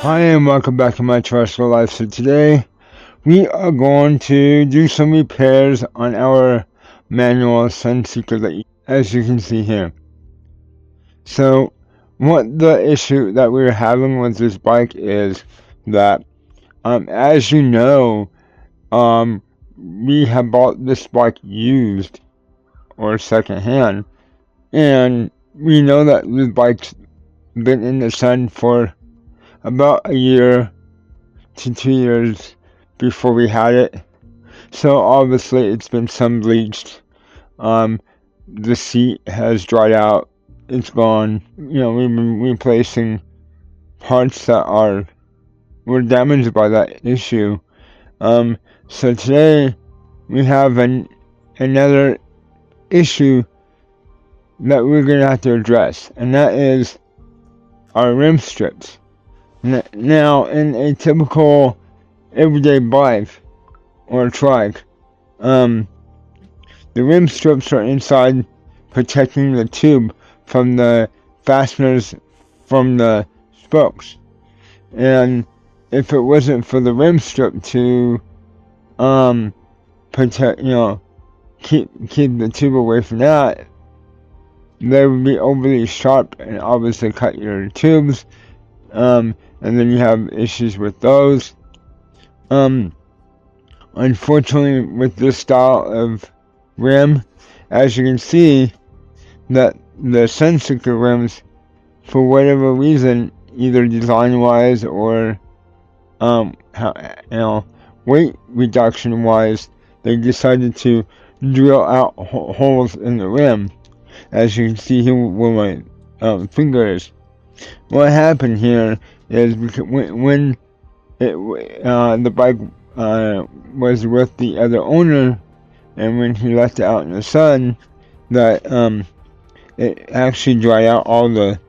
Hi and welcome back to my tricycle life. So today we are going to do some repairs on our manual Sunseeker, as you can see here. So what the issue that we're having with this bike is that, as you know, we have bought this bike used or secondhand, and we know that this bike's been in the sun for about a year to 2 years before we had it. So obviously it's been sun bleached. The seat has dried out. It's gone. We've been replacing parts that were damaged by that issue. So today we have another issue that we're gonna have to address, and that is our rim strips. Now, in a typical everyday bike or trike, the rim strips are inside protecting the tube from the fasteners from the spokes. And if it wasn't for the rim strip to protect, keep the tube away from that, they would be overly sharp and obviously cut your tubes. And then you have issues with those. Unfortunately, with this style of rim, as you can see, that the Sunseeker rims, for whatever reason, either design-wise or weight reduction-wise, they decided to drill out holes in the rim, as you can see here where my finger is. What happened here is when the bike was with the other owner, and when he left it out in the sun, that it actually dried out the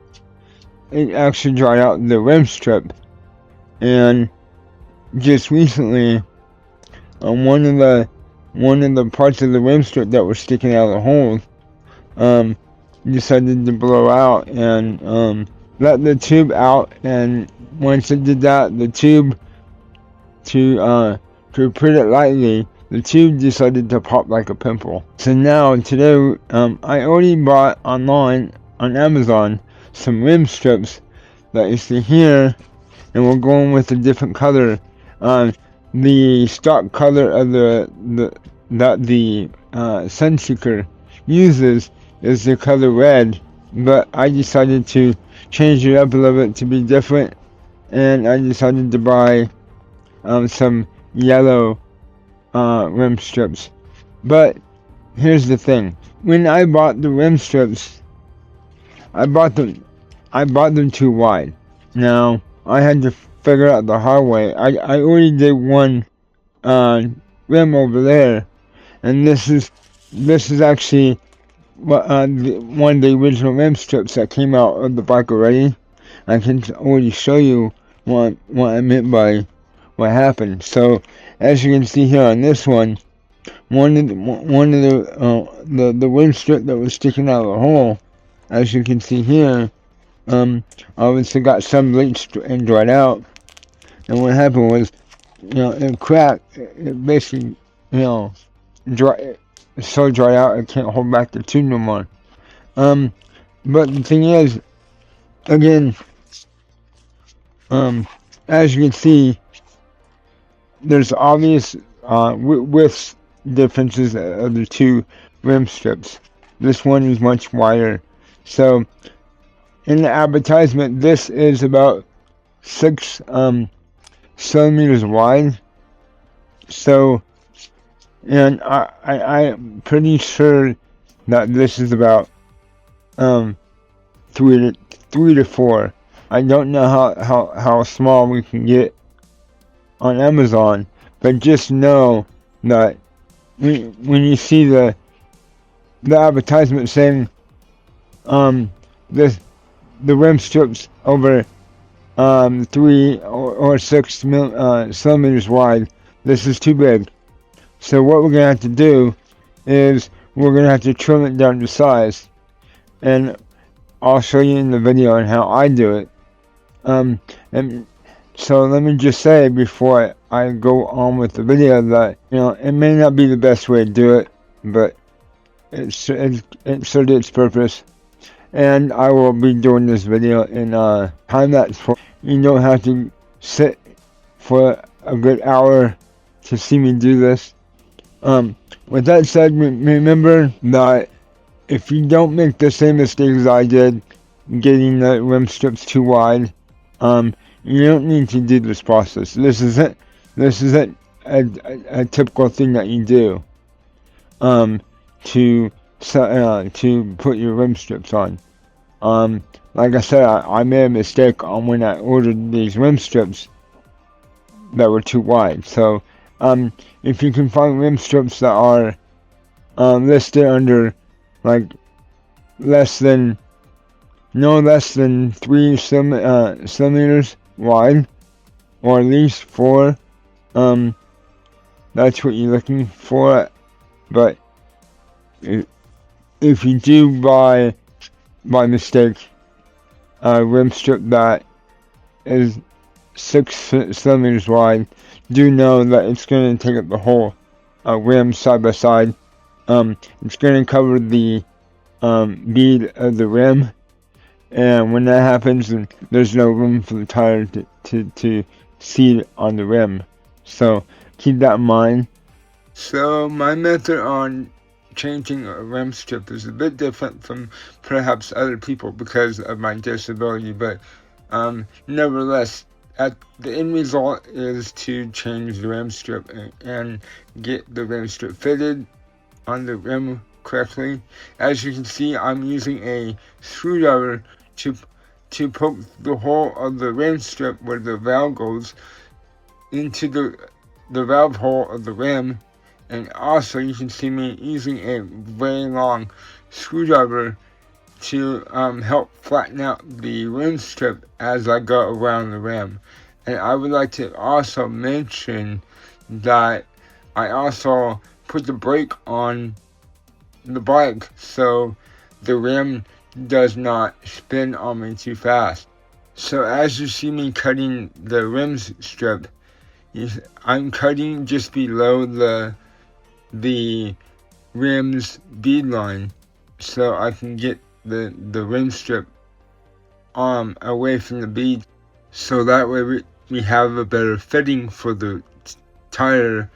rim strip. And just recently, one of the parts of the rim strip that was sticking out of the hole decided to blow out and let the tube out. And once it did that, the tube, to put it lightly, the tube decided to pop like a pimple. So now, today, I already bought online on Amazon some rim strips that you see here, and we're going with a different color. The stock color of that the Sunseeker uses is the color red, but I decided to change it up a little bit to be different, and I decided to buy some yellow rim strips. But here's the thing: when I bought the rim strips, I bought them too wide. Now I had to figure out the hard way. I already did one rim over there, and this is actually one of the original rim strips that came out of the bike already. I can already show you what I meant by what happened. So as you can see here on this one of the rim strip that was sticking out of the hole, as you can see here, obviously got some bleached and dried out. And what happened was, it cracked. It basically, so dried out it can't hold back the tube no more. But the thing is, again, as you can see, there's obvious width differences of the two rim strips. This one is much wider. So in the advertisement, this is about 6 centimeters wide. So, and I'm pretty sure that this is about 3 to 4. I don't know how small we can get on Amazon, but just know that when you see the advertisement saying the rim strips over 3 or 6 centimeters wide, this is too big. So what we're gonna have to do is we're gonna have to trim it down to size, and I'll show you in the video on how I do it. And So let me just say before I go on with the video that, it may not be the best way to do it, but it served its purpose. And I will be doing this video in time lapse for you don't have to sit for a good hour to see me do this. With that said, remember that if you don't make the same mistakes I did, getting the rim strips too wide, you don't need to do this process. This isn't a typical thing that you do, to put your rim strips on. Like I said, I made a mistake on when I ordered these rim strips that were too wide. So, if you can find rim strips that are listed under like no less than 3 centimeters wide, or at least 4, that's what you're looking for. But if you do buy by mistake a rim strip that is 6 centimeters wide, do know that it's going to take up the whole rim side by side. It's going to cover the bead of the rim, and when that happens, then there's no room for the tire to seat on the rim. So keep that in mind. So my method on changing a rim strip is a bit different from perhaps other people because of my disability, but nevertheless, the end result is to change the rim strip and get the rim strip fitted on the rim correctly. As you can see, I'm using a screwdriver to poke the hole of the rim strip where the valve goes into the valve hole of the rim. And also you can see me using a very long screwdriver to help flatten out the rim strip as I go around the rim. And I would like to also mention that I also put the brake on the bike so the rim does not spin on me too fast. So as you see me cutting the rim strip, I'm cutting just below the rim's bead line so I can get the rim strip away from the bead, so that way we have a better fitting for the tire.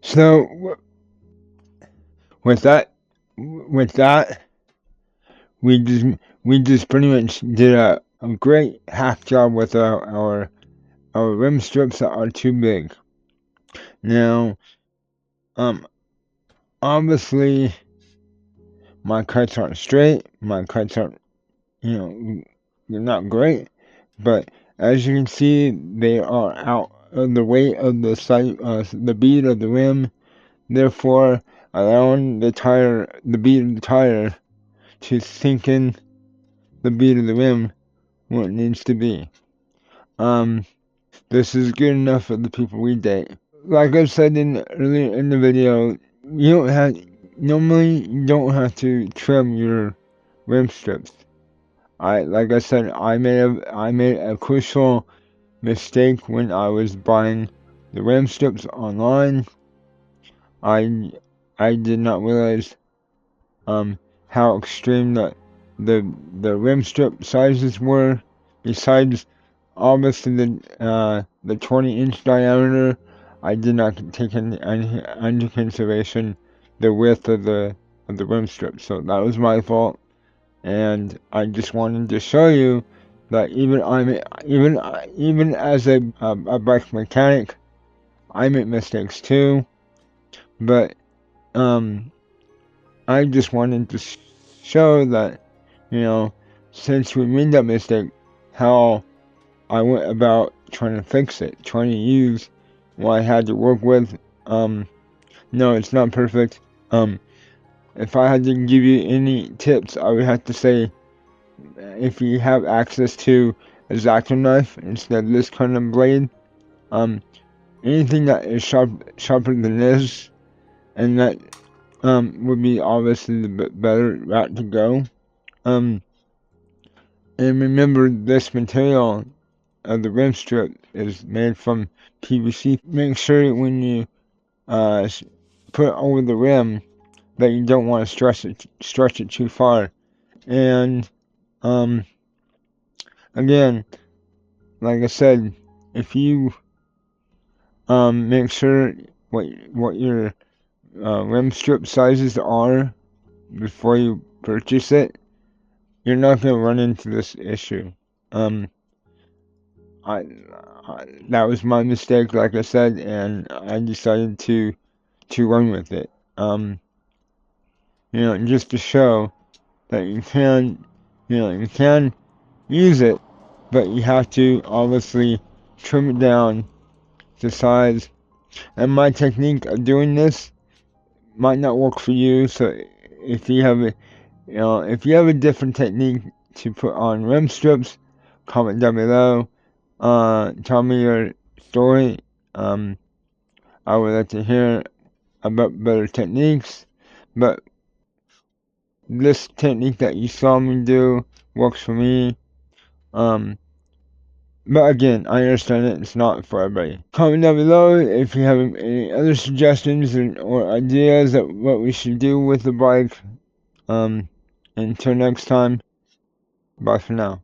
So with that, we just pretty much did a great half job with our rim strips that are too big. Now, obviously, my cuts aren't straight. My cuts aren't, they're not great. But as you can see, they are out of the weight of the bead of the rim, therefore allowing the bead of the tire to sink in the bead of the rim where it needs to be. This is good enough for the people we date. Like I said earlier in the video, normally you don't have to trim your rim strips. Like I said, I made a crucial mistake when I was buying the rim strips online. I did not realize how extreme the rim strip sizes were. Besides, obviously the 20-inch diameter, I did not take into consideration the width of the rim strip. So that was my fault, and I just wanted to show you that even as a bike mechanic, I make mistakes too. But I just wanted to show that, since we made that mistake, how I went about trying to fix it, trying to use what I had to work with. No, it's not perfect. If I had to give you any tips, I would have to say, if you have access to a X-Acto knife instead of this kind of blade, anything that is sharper than this, and that would be obviously the better route to go. And remember, this material of the rim strip is made from PVC. Make sure when you put it over the rim that you don't want to stretch it too far. And again, like I said, if you make sure what your rim strip sizes are before you purchase it, you're not going to run into this issue. I, that was my mistake, like I said, and I decided to run with it. Just to show that you can use it, but you have to obviously trim it down to size. And my technique of doing this might not work for you, so if you have a different technique to put on rim strips, comment down below. Tell me your story. I would like to hear about better techniques, but this technique that you saw me do works for me. But again, I understand it, it's not for everybody. Comment down below if you have any other suggestions or ideas of what we should do with the bike. Until next time, bye for now.